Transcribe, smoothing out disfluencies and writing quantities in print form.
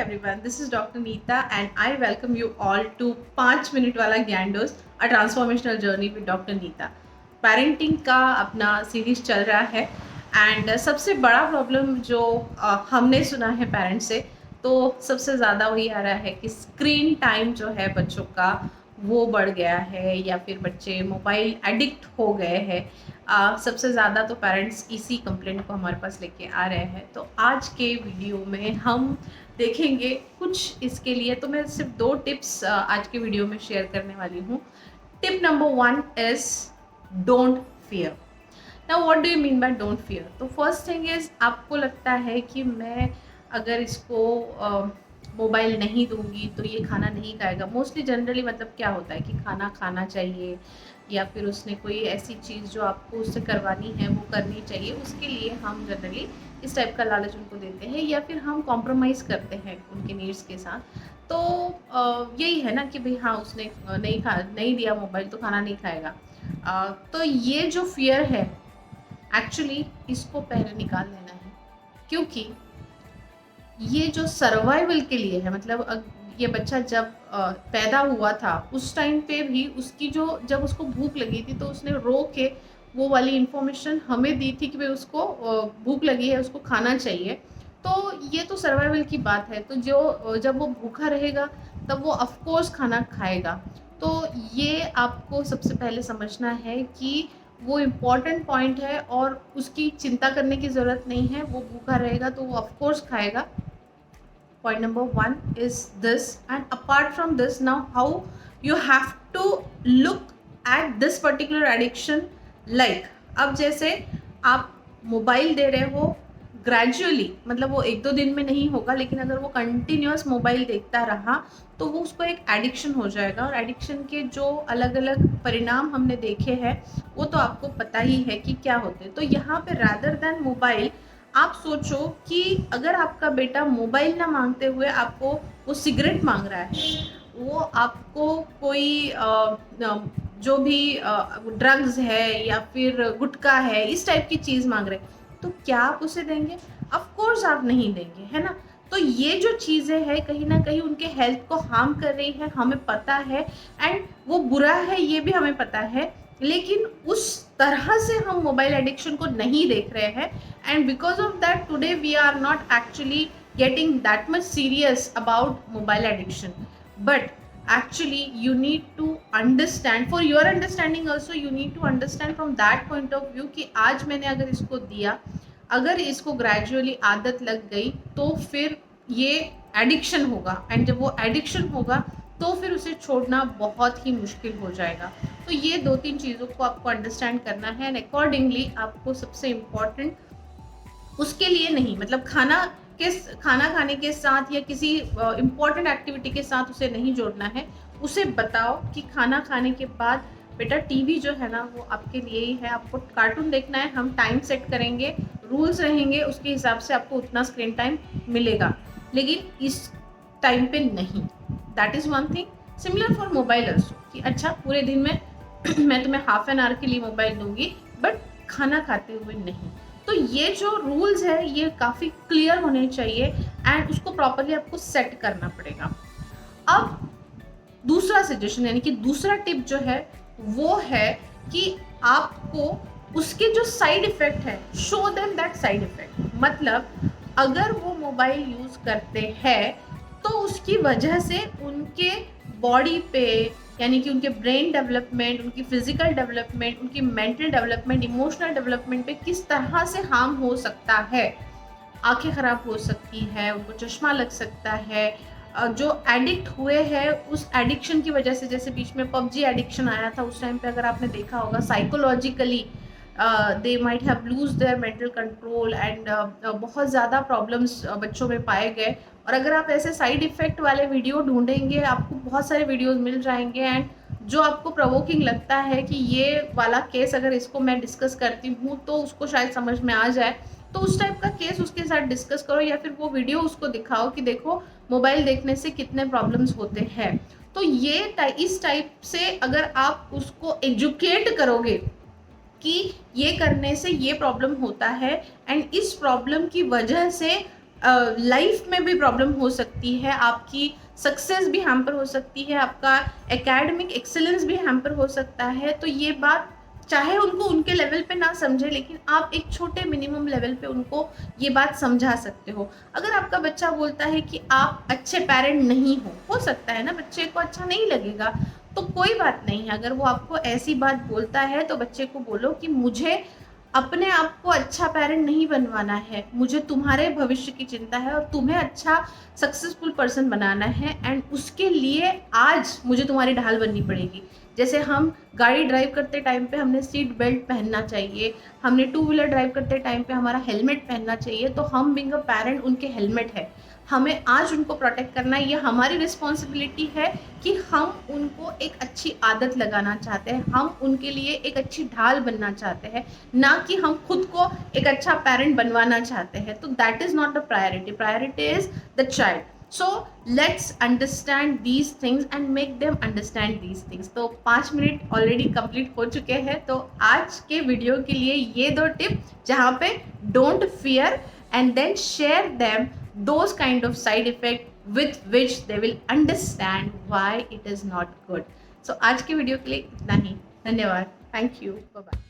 everyone, this is Dr. Neeta and I welcome you all to 5 minute वाला ज्ञान dose a transformational journey with doctor Neeta. Parenting का अपना series चल रहा है एंड सबसे बड़ा प्रॉब्लम जो हमने सुना है पेरेंट्स से, तो सबसे ज़्यादा वही आ रहा है कि स्क्रीन टाइम जो है बच्चों का वो बढ़ गया है या फिर बच्चे मोबाइल एडिक्ट हो गए हैं। सबसे ज़्यादा तो पेरेंट्स इसी कंप्लेंट को हमारे पास लेके आ रहे हैं। तो आज के वीडियो में हम देखेंगे कुछ इसके लिए। तो मैं सिर्फ 2 टिप्स आज के वीडियो में शेयर करने वाली हूँ। Tip number 1 is don't fear. Now what do you mean by don't fear? तो फर्स्ट थिंग इज़, आपको लगता है कि मैं अगर इसको मोबाइल नहीं दूंगी तो ये खाना नहीं खाएगा। मोस्टली जनरली मतलब क्या होता है कि खाना खाना चाहिए या फिर उसने कोई ऐसी चीज़ जो आपको उससे करवानी है वो करनी चाहिए, उसके लिए हम जनरली इस टाइप का लालच उनको देते हैं या फिर हम कॉम्प्रोमाइज़ करते हैं उनके नीड्स के साथ। तो यही है ना कि भाई हाँ, उसने नहीं दिया मोबाइल तो खाना नहीं खाएगा। तो ये जो फियर है एक्चुअली इसको पहले निकाल देना है, क्योंकि ये जो सर्वाइवल के लिए है। मतलब ये बच्चा जब पैदा हुआ था उस टाइम पे भी उसकी जब उसको भूख लगी थी तो उसने रो के वो वाली इंफॉर्मेशन हमें दी थी कि भाई उसको भूख लगी है, उसको खाना चाहिए। तो ये तो सर्वाइवल की बात है। तो जब वो भूखा रहेगा तब वो ऑफ कोर्स खाना खाएगा। तो ये आपको सबसे पहले समझना है कि वो इम्पॉर्टेंट पॉइंट है और उसकी चिंता करने की ज़रूरत नहीं है। वो भूखा रहेगा तो वो ऑफ कोर्स खाएगा। Point number 1 is this, and apart from this, now how you have to look at this particular addiction. Like, अब जैसे आप मोबाइल दे रहे हो ग्रेजुअली, मतलब वो 1-2 दिन में नहीं होगा, लेकिन अगर वो कंटिन्यूअस मोबाइल देखता रहा तो वो उसको एक एडिक्शन हो जाएगा। और एडिक्शन के जो अलग अलग परिणाम हमने देखे हैं वो तो आपको पता ही है कि क्या होते हैं। तो यहाँ पे रादर देन मोबाइल, आप सोचो कि अगर आपका बेटा मोबाइल ना मांगते हुए आपको वो सिगरेट मांग रहा है, वो आपको कोई जो भी ड्रग्स है या फिर गुटखा है, इस टाइप की चीज़ मांग रहे, तो क्या आप उसे देंगे? ऑफ कोर्स आप नहीं देंगे, है ना। तो ये जो चीज़ें हैं कहीं ना कहीं उनके हेल्थ को हार्म कर रही है, हमें पता है, एंड वो बुरा है ये भी हमें पता है। लेकिन उस तरह से हम मोबाइल एडिक्शन को नहीं देख रहे हैं, and because of that today we are not actually getting that much serious about mobile addiction. But actually you need to understand, for your understanding also you need to understand from that point of view कि आज मैंने अगर इसको दिया, अगर इसको gradually आदत लग गई तो फिर ये एडिक्शन होगा, एंड जब वो एडिक्शन होगा तो फिर उसे छोड़ना बहुत ही मुश्किल हो जाएगा। तो ये 2-3 चीज़ों को आपको अंडरस्टैंड करना है, एंड अकॉर्डिंगली आपको सबसे इम्पॉर्टेंट उसके लिए नहीं, मतलब खाना खाने के साथ या किसी इम्पॉर्टेंट एक्टिविटी के साथ उसे नहीं जोड़ना है। उसे बताओ कि खाना खाने के बाद बेटा टीवी जो है ना वो आपके लिए ही है, आपको कार्टून देखना है, हम टाइम सेट करेंगे, रूल्स रहेंगे, उसके हिसाब से आपको उतना स्क्रीन टाइम मिलेगा, लेकिन इस टाइम पे नहीं। That is one thing. Similar for mobile also कि अच्छा पूरे दिन में मैं तुम्हें हाफ एन आवर के लिए मोबाइल दूंगी, बट खाना खाते हुए नहीं। तो ये जो रूल्स है ये काफ़ी क्लियर होने चाहिए, एंड उसको प्रॉपरली आपको सेट करना पड़ेगा। अब दूसरा सजेशन यानी कि दूसरा टिप जो है वो है कि आपको उसके जो साइड इफ़ेक्ट है, show them that side effect. मतलब अगर वो मोबाइल यूज़ करते हैं तो उसकी वजह से उनके बॉडी पे, यानी कि उनके ब्रेन डेवलपमेंट, उनकी फिजिकल डेवलपमेंट, उनकी मेंटल डेवलपमेंट, इमोशनल डेवलपमेंट पे किस तरह से हार्म हो सकता है। आंखें ख़राब हो सकती है, उनको चश्मा लग सकता है। जो एडिक्ट हुए हैं उस एडिक्शन की वजह से, जैसे बीच में पबजी एडिक्शन आया था, उस टाइम पे अगर आपने देखा होगा psychologically they might have lose their mental control, and बहुत ज़्यादा प्रॉब्लम्स बच्चों में पाए गए। और अगर आप ऐसे साइड इफ़ेक्ट वाले वीडियो ढूंढेंगे आपको बहुत सारे वीडियोस मिल जाएंगे, एंड जो आपको प्रोवोकिंग लगता है कि ये वाला केस अगर इसको मैं डिस्कस करती हूँ तो उसको शायद समझ में आ जाए, तो उस टाइप का केस उसके साथ डिस्कस करो, या फिर वो वीडियो उसको दिखाओ कि देखो मोबाइल देखने से कितने प्रॉब्लम्स होते हैं। तो ये इस टाइप से अगर आप उसको एजुकेट करोगे कि ये करने से ये प्रॉब्लम होता है, एंड इस प्रॉब्लम की वजह से लाइफ में भी प्रॉब्लम हो सकती है, आपकी सक्सेस भी हैम्पर हो सकती है, आपका एकेडमिक एक्सेलेंस भी हैम्पर हो सकता है। तो ये बात चाहे उनको उनके लेवल पे ना समझे, लेकिन आप एक छोटे मिनिमम लेवल पे उनको ये बात समझा सकते हो। अगर आपका बच्चा बोलता है कि आप अच्छे पेरेंट नहीं हो सकता है ना, बच्चे को अच्छा नहीं लगेगा, तो कोई बात नहीं है। अगर वो आपको ऐसी बात बोलता है तो बच्चे को बोलो कि मुझे अपने आप को अच्छा पेरेंट नहीं बनवाना है, मुझे तुम्हारे भविष्य की चिंता है और तुम्हें अच्छा सक्सेसफुल पर्सन बनाना है, एंड उसके लिए आज मुझे तुम्हारी ढाल बननी पड़ेगी। जैसे हम गाड़ी ड्राइव करते टाइम पे हमने सीट बेल्ट पहनना चाहिए, हमने टू व्हीलर ड्राइव करते टाइम पे हमारा हेलमेट पहनना चाहिए, तो हम बिंग अ पेरेंट उनके हेलमेट है, हमें आज उनको प्रोटेक्ट करना, ये हमारी रिस्पॉन्सिबिलिटी है कि हम उनको एक अच्छी आदत लगाना चाहते हैं, हम उनके लिए एक अच्छी ढाल बनना चाहते हैं, ना कि हम खुद को एक अच्छा पेरेंट बनवाना चाहते हैं। तो that is not the priority, priority is the child. So let's understand these things and make them understand these things. तो 5 मिनट ऑलरेडी कंप्लीट हो चुके हैं, तो आज के वीडियो के लिए ये 2 टिप, जहाँ पे don't fear and then share them those kind of side effect with which they will understand why it is not good. So आज के वीडियो के लिए इतना ही, धन्यवाद, थैंक यू, बाय बाय।